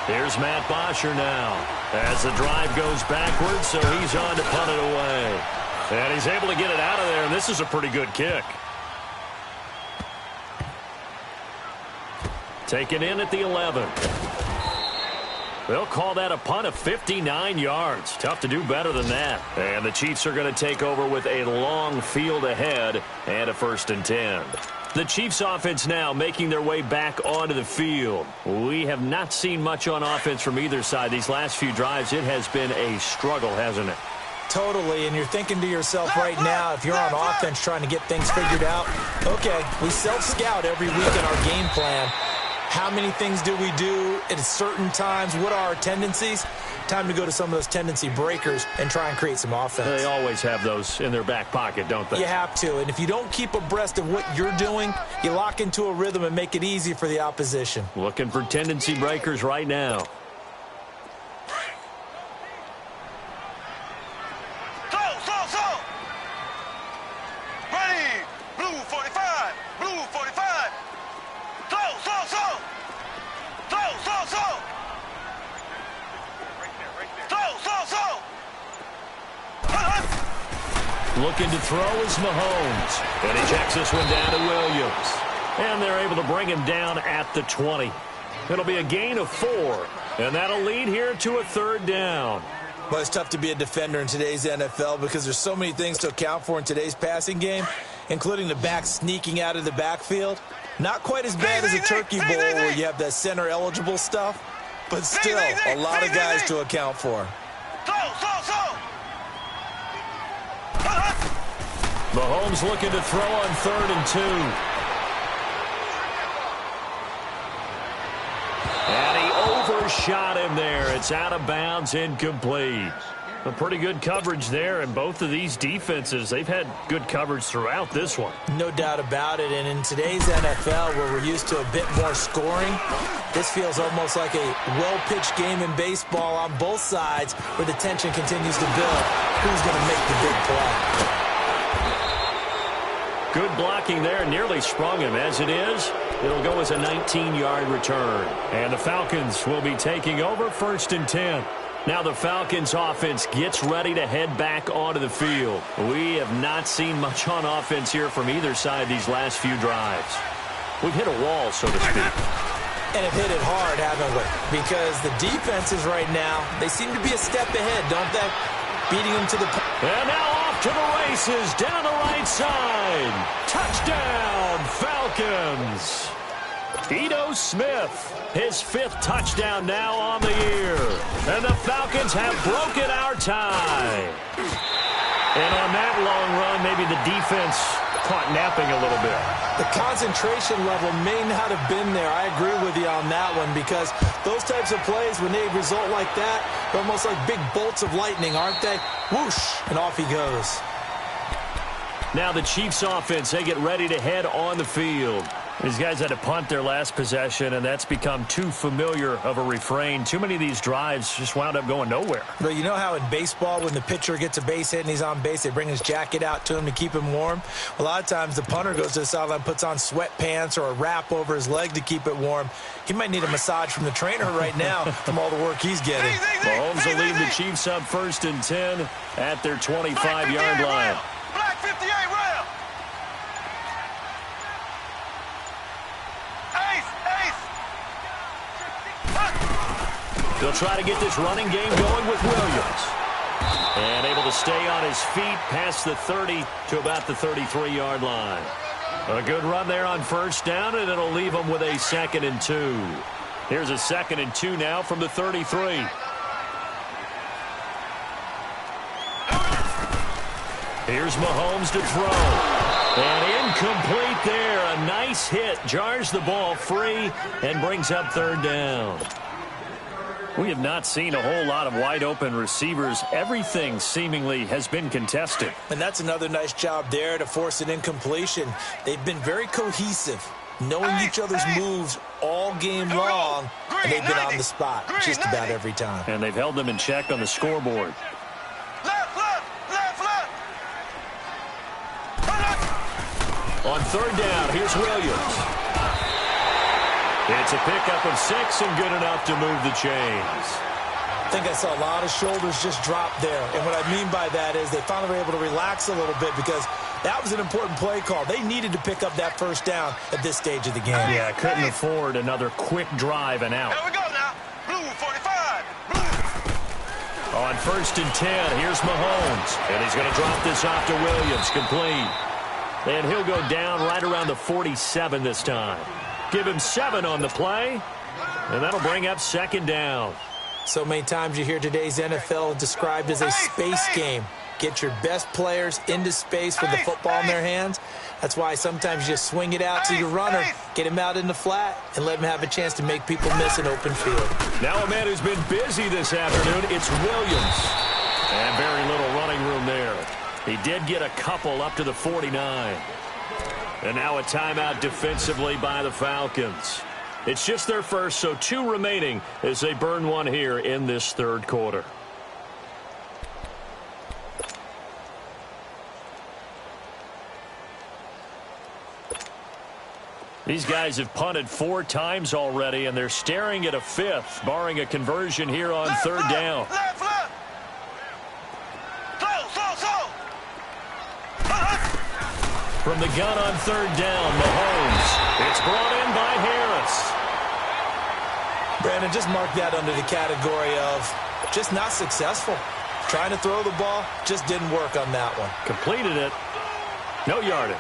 Here's Matt Bosher now as the drive goes backwards, so he's on to punt it away. And he's able to get it out of there, and this is a pretty good kick. Taken in at the 11. They'll call that a punt of 59 yards. Tough to do better than that. And the Chiefs are going to take over with a long field ahead and a 1st and 10. The Chiefs offense now making their way back onto the field. We have not seen much on offense from either side. These last few drives, it has been a struggle, hasn't it? Totally, and you're thinking to yourself right now, if you're on offense trying to get things figured out, okay, we self-scout every week in our game plan. How many things do we do at certain times? What are our tendencies? Time to go to some of those tendency breakers and try and create some offense. They always have those in their back pocket, don't they? You have to, and if you don't keep abreast of what you're doing, you lock into a rhythm and make it easy for the opposition. Looking for tendency breakers right now. Looking to throw is Mahomes. And he checks this one down to Williams. And they're able to bring him down at the 20. It'll be a gain of 4. And that'll lead here to a 3rd down. Well, it's tough to be a defender in today's NFL because there's so many things to account for in today's passing game, including the back sneaking out of the backfield. Not quite as bad as a turkey bowl where you have that center-eligible stuff, but still a lot of guys to account for. Mahomes looking to throw on 3rd and 2. And he overshot him there. It's out of bounds, incomplete. A pretty good coverage there, and both of these defenses, they've had good coverage throughout this one. No doubt about it, and in today's NFL, where we're used to a bit more scoring, this feels almost like a well-pitched game in baseball on both sides where the tension continues to build. Who's going to make the big play? Good blocking there, nearly sprung him. As it is, it'll go as a 19-yard return. And the Falcons will be taking over 1st and 10. Now the Falcons offense gets ready to head back onto the field. We have not seen much on offense here from either side these last few drives. We've hit a wall, so to speak. And have hit it hard, haven't we? Because the defenses right now, they seem to be a step ahead, don't they? Beating them to the... And now off to the races, down the right side. Touchdown, Falcons. Ito Smith, his 5th touchdown now on the year. And the Falcons have broken our tie. And on that long run, maybe the defense caught napping a little bit. The concentration level may not have been there. I agree with you on that one because those types of plays, when they result like that, they're almost like big bolts of lightning, aren't they? Whoosh, and off he goes. Now the Chiefs offense, they get ready to head on the field. These guys had to punt their last possession, and that's become too familiar of a refrain. Too many of these drives just wound up going nowhere. But you know how in baseball, when the pitcher gets a base hit and he's on base, they bring his jacket out to him to keep him warm? A lot of times the punter goes to the sideline, puts on sweatpants or a wrap over his leg to keep it warm. He might need a massage from the trainer right now from all the work he's getting. Mahomes will leave the Chiefs up 1st and 10 at their 25-yard line. Black 58 rail. They'll try to get this running game going with Williams. And able to stay on his feet past the 30 to about the 33-yard line. A good run there on 1st down, and it'll leave them with a 2nd and 2. Here's a 2nd and 2 now from the 33. Here's Mahomes to throw. And incomplete there. A nice hit. Jars the ball free and brings up 3rd down. We have not seen a whole lot of wide-open receivers. Everything seemingly has been contested. And that's another nice job there to force an incompletion. They've been very cohesive, knowing each other's moves all game long, and they've been on the spot just about every time. And they've held them in check on the scoreboard. On 3rd down, here's Williams. It's a pickup of 6 and good enough to move the chains. I think I saw a lot of shoulders just drop there. And what I mean by that is they finally were able to relax a little bit because that was an important play call. They needed to pick up that 1st down at this stage of the game. Yeah, couldn't afford another quick drive and out. Here we go now. Blue 45. On 1st and 10, here's Mahomes. And he's going to drop this off to Williams, complete. And he'll go down right around the 47 this time. Give him 7 on the play, and that'll bring up 2nd down. So many times you hear today's NFL described as a space game. Get your best players into space with the football in their hands. That's why sometimes you just swing it out to your runner, get him out in the flat, and let him have a chance to make people miss an open field. Now a man who's been busy this afternoon, it's Williams. And very little running room there. He did get a couple up to the 49. And now a timeout defensively by the Falcons. It's just their first, so 2 remaining as they burn one here in this 3rd quarter. These guys have punted 4 times already, and they're staring at a 5th, barring a conversion here on 3rd down. From the gun on 3rd down, Mahomes. It's brought in by Harris. Brandon, just mark that under the category of just not successful. Trying to throw the ball, just didn't work on that one. Completed it. No yardage.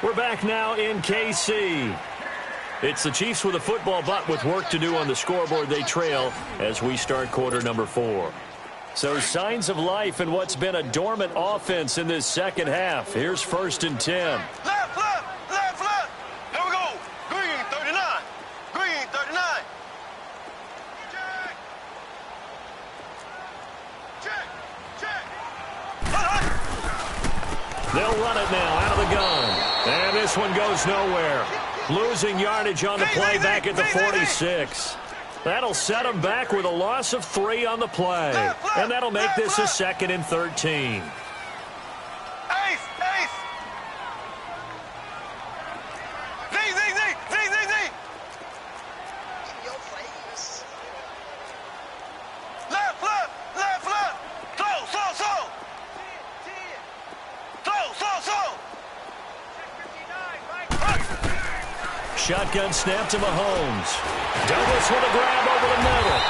We're back now in KC. It's the Chiefs with a football, but with work to do on the scoreboard. They trail as we start quarter number 4. So signs of life in what's been a dormant offense in this 2nd half. Here's 1st and 10. Left. Here we go. Green 39. Green 39. Check. They'll run it now out of the gun. And this one goes nowhere. Losing yardage on the play back at the 46. That'll set them back with a loss of 3 on the play. And that'll make this a 2nd and 13. Ace. Z. In your face. Left. So. Shotgun snap to Mahomes. Douglas with a grab over the middle.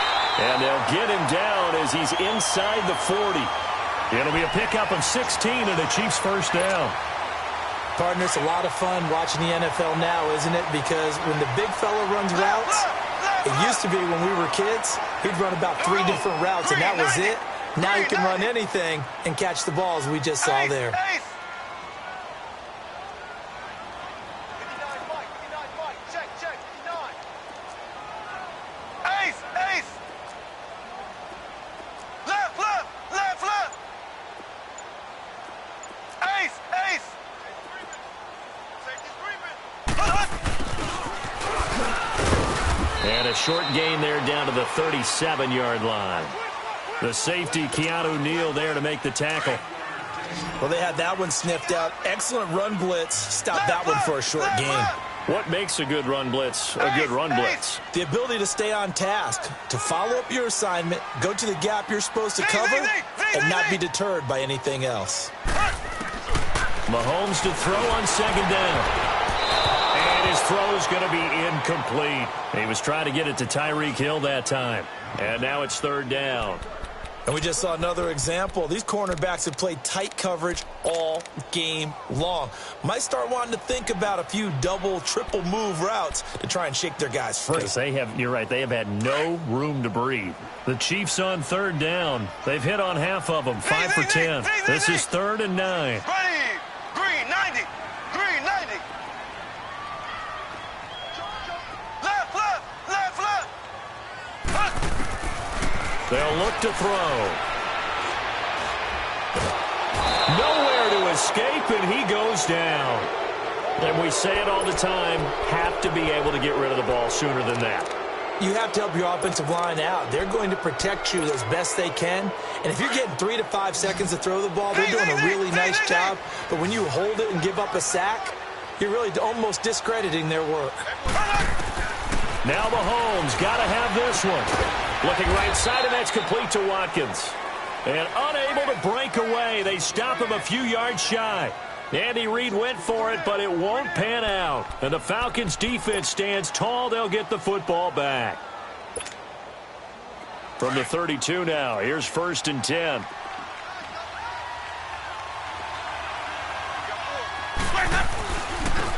And they'll get him down as he's inside the 40. It'll be a pickup of 16 and a Chiefs 1st down. Partner, it's a lot of fun watching the NFL now, isn't it? Because when the big fella runs routes, it used to be when we were kids, he'd run about 3 different routes, and that was it. Now he can run anything and catch the balls we just saw there. And a short gain there down to the 37-yard line. The safety, Keanu Neal, there to make the tackle. Well, they had that one sniffed out. Excellent run blitz. Stopped that one for a short gain. What makes a good run blitz a good run blitz? The ability to stay on task, to follow up your assignment, go to the gap you're supposed to cover, and not be deterred by anything else. Mahomes to throw on 2nd down. And his throw is going to be incomplete. He was trying to get it to Tyreek Hill that time. And now it's 3rd down. And we just saw another example. These cornerbacks have played tight coverage all game long. Might start wanting to think about a few double, triple move routes to try and shake their guys free. Because you're right, they have had no room to breathe. The Chiefs on 3rd down. They've hit on half of them, 5 for 10. This is 3rd and 9. Green 90. Green 90. Left. They'll look to throw. Nowhere to escape, and he goes down. And we say it all the time, have to be able to get rid of the ball sooner than that. You have to help your offensive line out. They're going to protect you as best they can. And if you're getting 3 to 5 seconds to throw the ball, they're doing a really nice job. But when you hold it and give up a sack, you're really almost discrediting their work. Now Mahomes got to have this one. Looking right side, and that's complete to Watkins. And unable to break away. They stop him a few yards shy. Andy Reid went for it, but it won't pan out. And the Falcons' defense stands tall. They'll get the football back. From the 32 now, here's 1st and 10.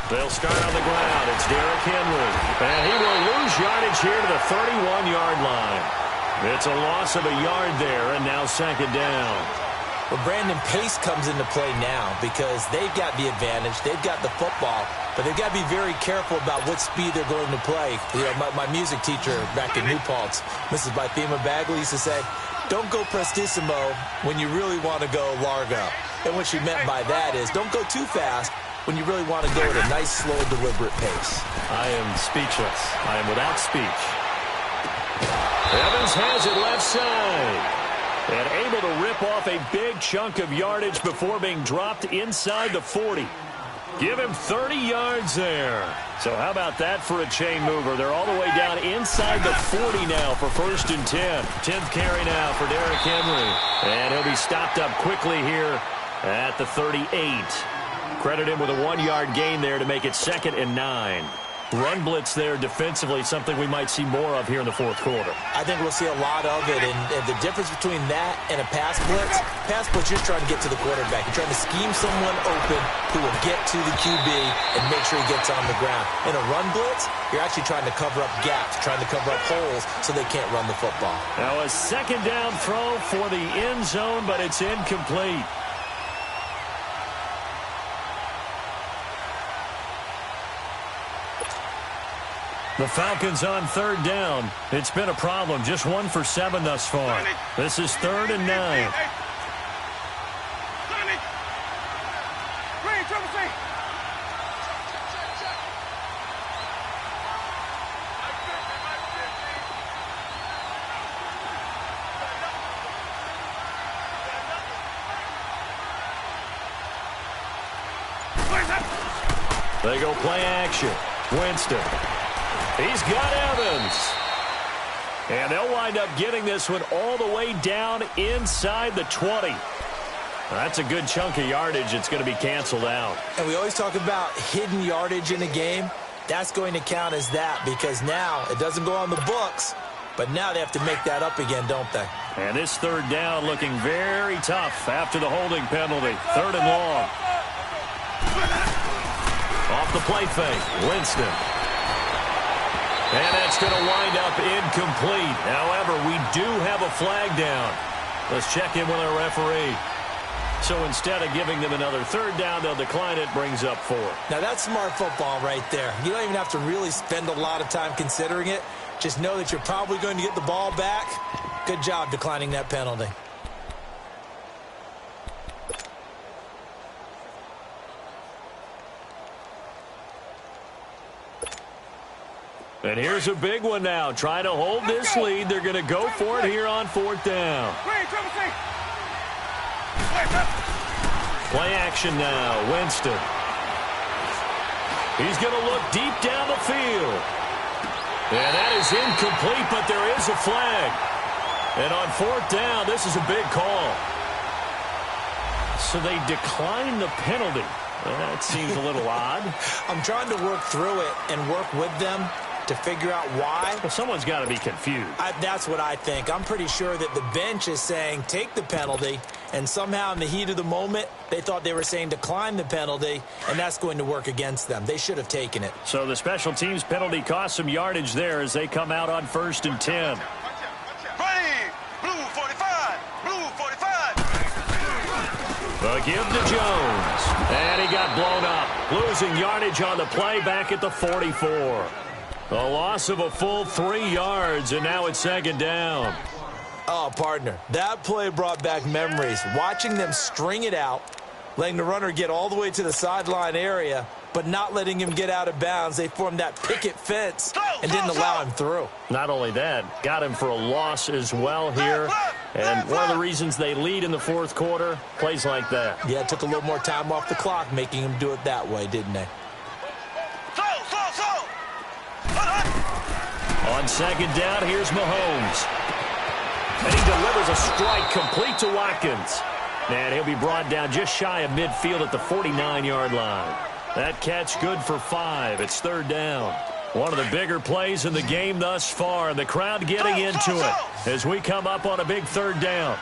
They'll start on the ground. It's Derrick Henry. And he will lose yardage here to the 31-yard line. It's a loss of a yard there, and now 2nd down. Well, Brandon, pace comes into play now because they've got the advantage. They've got the football, but they've got to be very careful about what speed they're going to play. You know, my music teacher back in New Paltz, Mrs. Bythema Bagley, used to say, don't go prestissimo when you really want to go largo. And what she meant by that is don't go too fast when you really want to go at a nice, slow, deliberate pace. I am speechless. I am without speech. Evans has it left side. And able to rip off a big chunk of yardage before being dropped inside the 40. Give him 30 yards there. So how about that for a chain mover? They're all the way down inside the 40 now for 1st and 10. 10th carry now for Derrick Henry. And he'll be stopped up quickly here at the 38. Credit him with a 1-yard gain there to make it 2nd and 9. Run blitz there defensively, something we might see more of here in the 4th quarter. I think we'll see a lot of it, and the difference between that and a pass blitz, you're trying to get to the quarterback. You're trying to scheme someone open who will get to the QB and make sure he gets on the ground. In a run blitz, you're actually trying to cover up gaps, trying to cover up holes so they can't run the football. Now a 2nd down throw for the end zone, but it's incomplete. The Falcons on 3rd down. It's been a problem. Just 1 for 7 thus far. This is 3rd and 9. They go play action. Winston. He's got Evans. And they'll wind up getting this one all the way down inside the 20. That's a good chunk of yardage. It's going to be canceled out. And we always talk about hidden yardage in a game. That's going to count as that because now it doesn't go on the books, but now they have to make that up again, don't they? And this 3rd down looking very tough after the holding penalty. 3rd and long. Off the play fake. Winston. And that's going to wind up incomplete. However, we do have a flag down. Let's check in with our referee. So instead of giving them another 3rd down, they'll decline it, brings up 4. Now, that's smart football right there. You don't even have to really spend a lot of time considering it. Just know that you're probably going to get the ball back. Good job declining that penalty. And here's a big one now. Trying to hold this lead. They're going to go for it here on 4th down. Play action now. Winston. He's going to look deep down the field. And that is incomplete, but there is a flag. And on 4th down, this is a big call. So they decline the penalty. That seems a little odd. I'm trying to work through it and work with them to figure out why. Well, someone's got to be confused. That's what I think. I'm pretty sure that the bench is saying take the penalty, and somehow in the heat of the moment, they thought they were saying decline the penalty, and that's going to work against them. They should have taken it. So the special teams penalty cost some yardage there as they come out on 1st and 10. Blue 45. Blue 45. The give to Jones. And he got blown up. Losing yardage on the play back at the 44. A loss of a full 3 yards, and now it's 2nd down. Oh, partner, that play brought back memories. Watching them string it out, letting the runner get all the way to the sideline area, but not letting him get out of bounds. They formed that picket fence and didn't allow him through. Not only that, got him for a loss as well here. And one of the reasons they lead in the 4th quarter, plays like that. Yeah, it took a little more time off the clock, making him do it that way, didn't they? On 2nd down, here's Mahomes. And he delivers a strike complete to Watkins. And he'll be brought down just shy of midfield at the 49-yard line. That catch good for 5. It's third down. One of the bigger plays in the game thus far. The crowd getting into it as we come up on a big third down.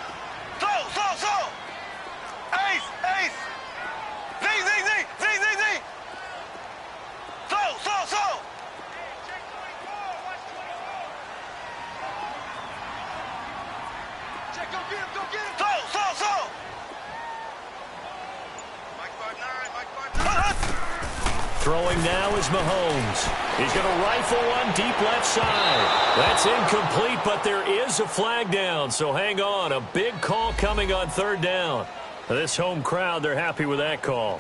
Ace, ace. Zing, zing, zing, zing, zing, zing. So. Check, go get him. So. Mike 5'9", Throwing now is Mahomes. He's going to rifle one deep left side. That's incomplete, but there is a flag down, so hang on. A big call coming on third down. This home crowd, they're happy with that call.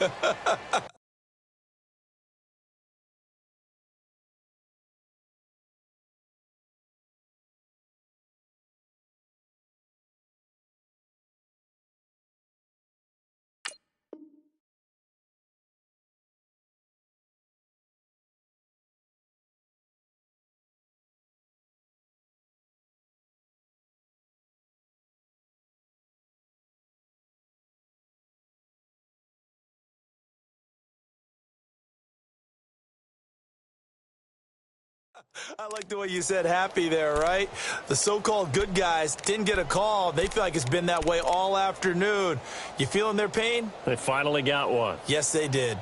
I like the way you said happy there, right? The so-called good guys didn't get a call. They feel like it's been that way all afternoon. You feeling their pain? They finally got one. Yes, they did.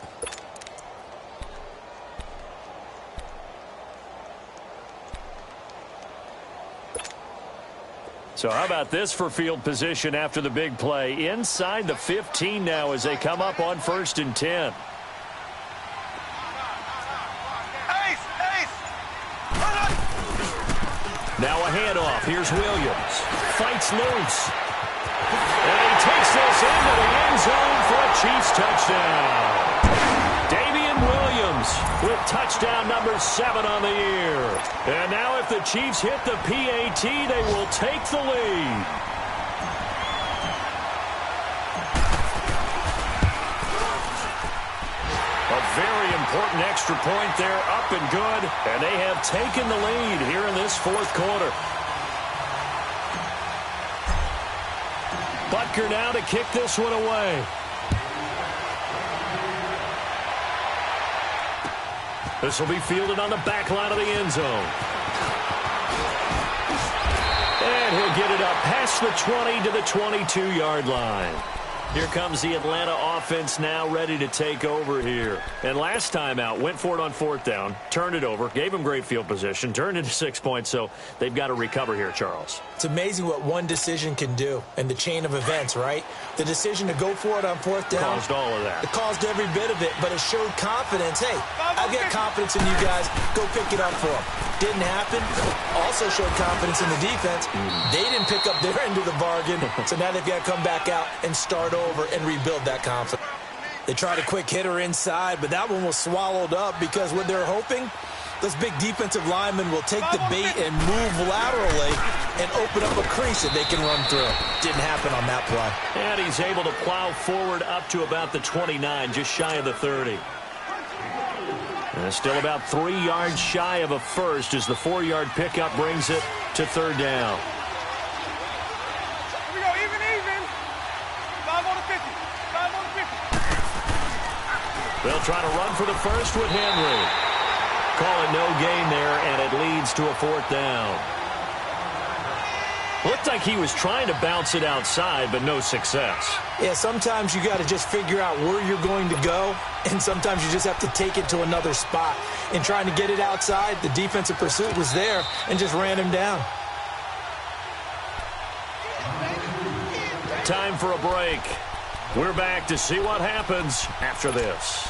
So how about this for field position after the big play? Inside the 15 now as they come up on 1st and 10. Now a handoff. Here's Williams. Fights loose. And he takes this into the end zone for a Chiefs touchdown. Damian Williams with touchdown number 7 on the year. And now if the Chiefs hit the PAT, they will take the lead. A very important extra point there, up and good. And they have taken the lead here in this fourth quarter. Butker now to kick this one away. This will be fielded on the back line of the end zone. And he'll get it up past the 20 to the 22-yard line. Here comes the Atlanta offense now ready to take over here. And last time out, went for it on 4th down, turned it over, gave them great field position, turned into 6 points, so they've got to recover here, Charles. It's amazing what one decision can do in the chain of events, right? The decision to go for it on 4th down. Caused all of that. It caused every bit of it, but it showed confidence. Hey, I've got confidence in you guys. Go pick it up for them. Didn't happen. Also showed confidence in the defense. They didn't pick up their end of the bargain, so now they've got to come back out and start over and rebuild that confidence. They tried a quick hitter inside, but that one was swallowed up because what they're hoping, those big defensive linemen will take the bait and move laterally and open up a crease that they can run through. Didn't happen on that play. And he's able to plow forward up to about the 29, just shy of the 30. And still about 3 yards shy of a first as the 4-yard pickup brings it to third down. Here we go, even. 5 on the 50. 5 on the 50. They'll try to run for the first with Henry. Call it no gain there, and it leads to a 4th down. Looked like he was trying to bounce it outside, but no success. Yeah, sometimes you got to just figure out where you're going to go, and sometimes you just have to take it to another spot. In trying to get it outside, the defensive pursuit was there and just ran him down. Time for a break. We're back to see what happens after this.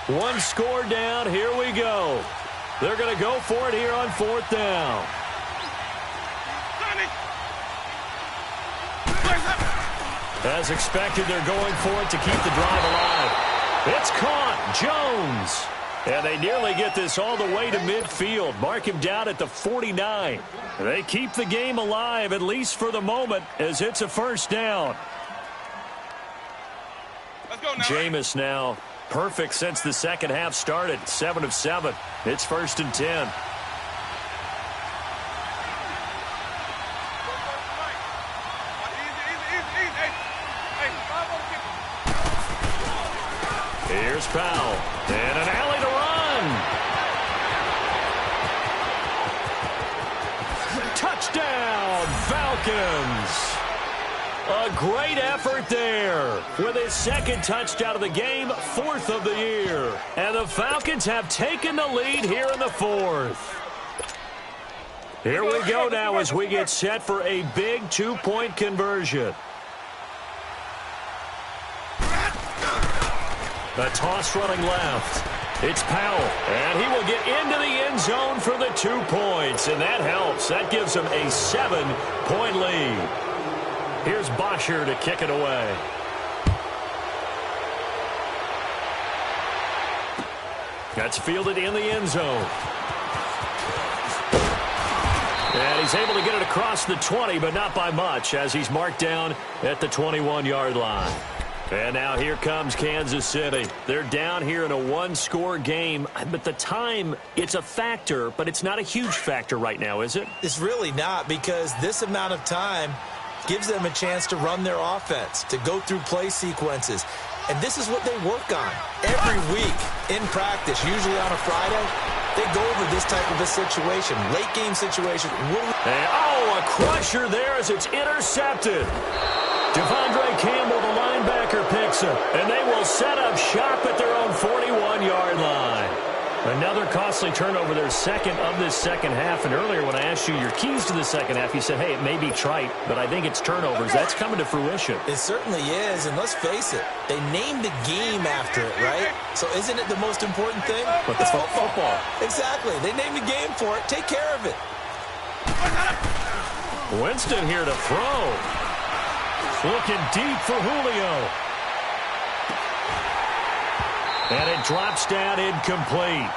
One score down. Here we go. They're going to go for it here on 4th down. As expected, they're going for it to keep the drive alive. It's caught. Jones. And they nearly get this all the way to midfield. Mark him down at the 49. They keep the game alive, at least for the moment, as it's a first down. Jameis now perfect since the second half started. 7 of 7. It's 1st and 10. Here's Powell. And an alley to run. Touchdown, Falcons. A great effort there with his second touchdown of the game, 4th of the year. And the Falcons have taken the lead here in the 4th. Here we go now as we get set for a big 2-point conversion. A toss running left. It's Powell, and he will get into the end zone for the 2 points, and that helps. That gives him a 7-point lead. Here's Bosher to kick it away. That's fielded in the end zone. And he's able to get it across the 20, but not by much, as he's marked down at the 21-yard line. And now here comes Kansas City. They're down here in a 1-score game, but the time, it's a factor, but it's not a huge factor right now, is it? It's really not, because this amount of time gives them a chance to run their offense, to go through play sequences. And this is what they work on every week in practice, usually on a Friday. They go over this type of a situation, late game situation. A crusher there as it's intercepted. Devondre Campbell, the linebacker, picks it, and they will set up shop at their own 41-yard line. Another costly turnover, their second of this second half. And earlier when I asked you your keys to the second half, you said, hey, it may be trite, but I think it's turnovers. That's coming to fruition. It certainly is, and let's face it, they named the game after it, right? So isn't it the most important thing? But it's football. Exactly. They named the game for it. Take care of it. Winston here to throw. Looking deep for Julio. And it drops down incomplete.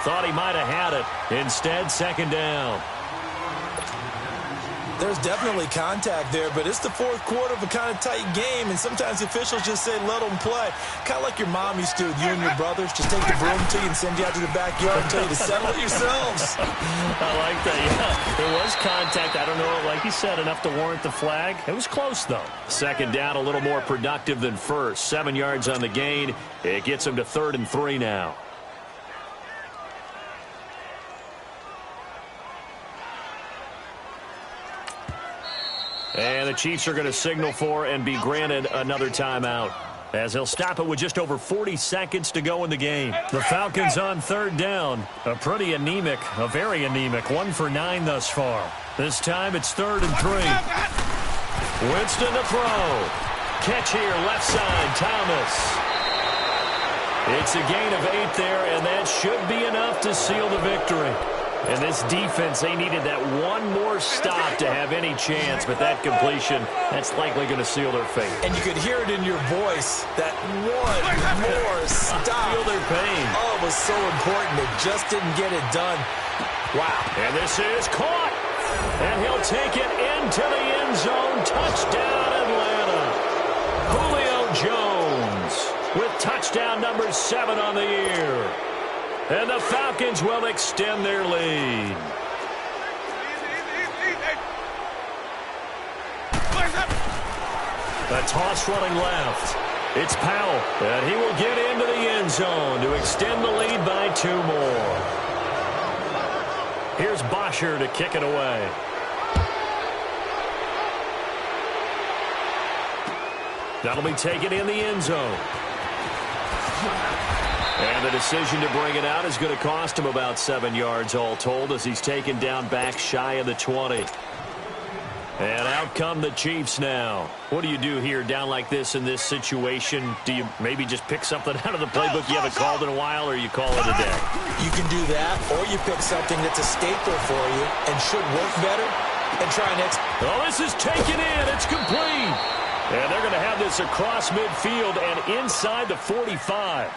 Thought he might have had it. Instead, second down. There's definitely contact there, but it's the 4th quarter of a kind of tight game, and sometimes officials just say, let them play. Kind of like your mom used to with you and your brothers. Just take the broom to you and send you out to the backyard and tell you to settle it yourselves. I like that, yeah. There was contact. I don't know, like you said, enough to warrant the flag. It was close, though. Second down, a little more productive than first. 7 yards on the gain. It gets him to 3rd and 3 now. And the Chiefs are going to signal for and be granted another timeout, as he'll stop it with just over 40 seconds to go in the game. The Falcons on 3rd down. A very anemic, 1 for 9 thus far. This time it's 3rd and 3. Winston to throw. Catch here, left side, Thomas. It's a gain of 8 there, and that should be enough to seal the victory. And this defense, they needed that one more stop to have any chance, but that completion, that's likely going to seal their fate. And you could hear it in your voice, that one more stop. Feel their pain. Oh, it was so important. They just didn't get it done. Wow. And this is caught. And he'll take it into the end zone. Touchdown, Atlanta. Julio Jones with touchdown number 7 on the year. And the Falcons will extend their lead. A toss running left. It's Powell, and he will get into the end zone to extend the lead by 2 more. Here's Bosher to kick it away. That'll be taken in the end zone. And the decision to bring it out is going to cost him about 7 yards all told, as he's taken down back shy of the 20. And out come the Chiefs now. What do you do here down like this in this situation? Do you maybe just pick something out of the playbook you haven't called in a while, or you call it a day? You can do that, or you pick something that's a staple for you and should work better and try and Oh, this is taken in. It's complete. And they're going to have this across midfield and inside the 45.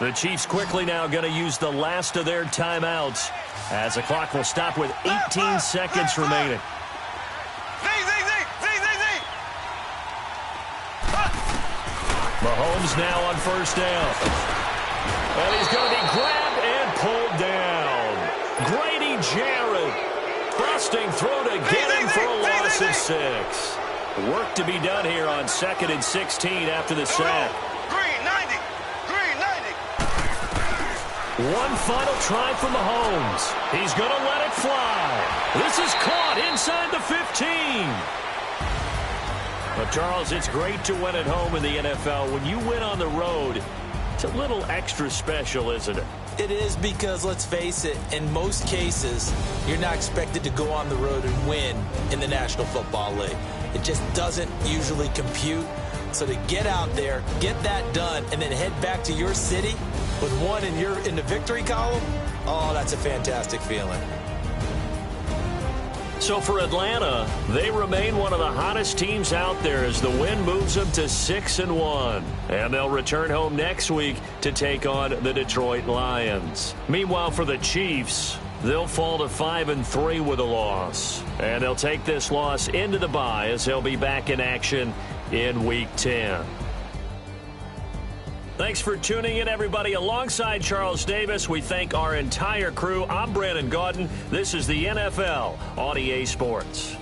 The Chiefs quickly now going to use the last of their timeouts, as the clock will stop with 18 seconds remaining. Mahomes now on first down. And he's going to be grabbed and pulled down. Grady Jarrett busting through to get him for a loss of 6. Work to be done here on 2nd and 16 after the sack. Green 90. Green 90. One final try for Mahomes. He's going to let it fly. This is caught inside the 15. But, Charles, it's great to win at home in the NFL. When you win on the road, it's a little extra special, isn't it? It is, because, let's face it, in most cases, you're not expected to go on the road and win in the National Football League. It just doesn't usually compute. So to get out there, get that done, and then head back to your city with one in the victory column, oh, that's a fantastic feeling. So for Atlanta, they remain one of the hottest teams out there as the win moves them to 6-1. And they'll return home next week to take on the Detroit Lions. Meanwhile, for the Chiefs, they'll fall to 5-3 with a loss. And they'll take this loss into the bye as they'll be back in action in Week 10. Thanks for tuning in, everybody. Alongside Charles Davis, we thank our entire crew. I'm Brandon Gaudin. This is the NFL on EA Sports.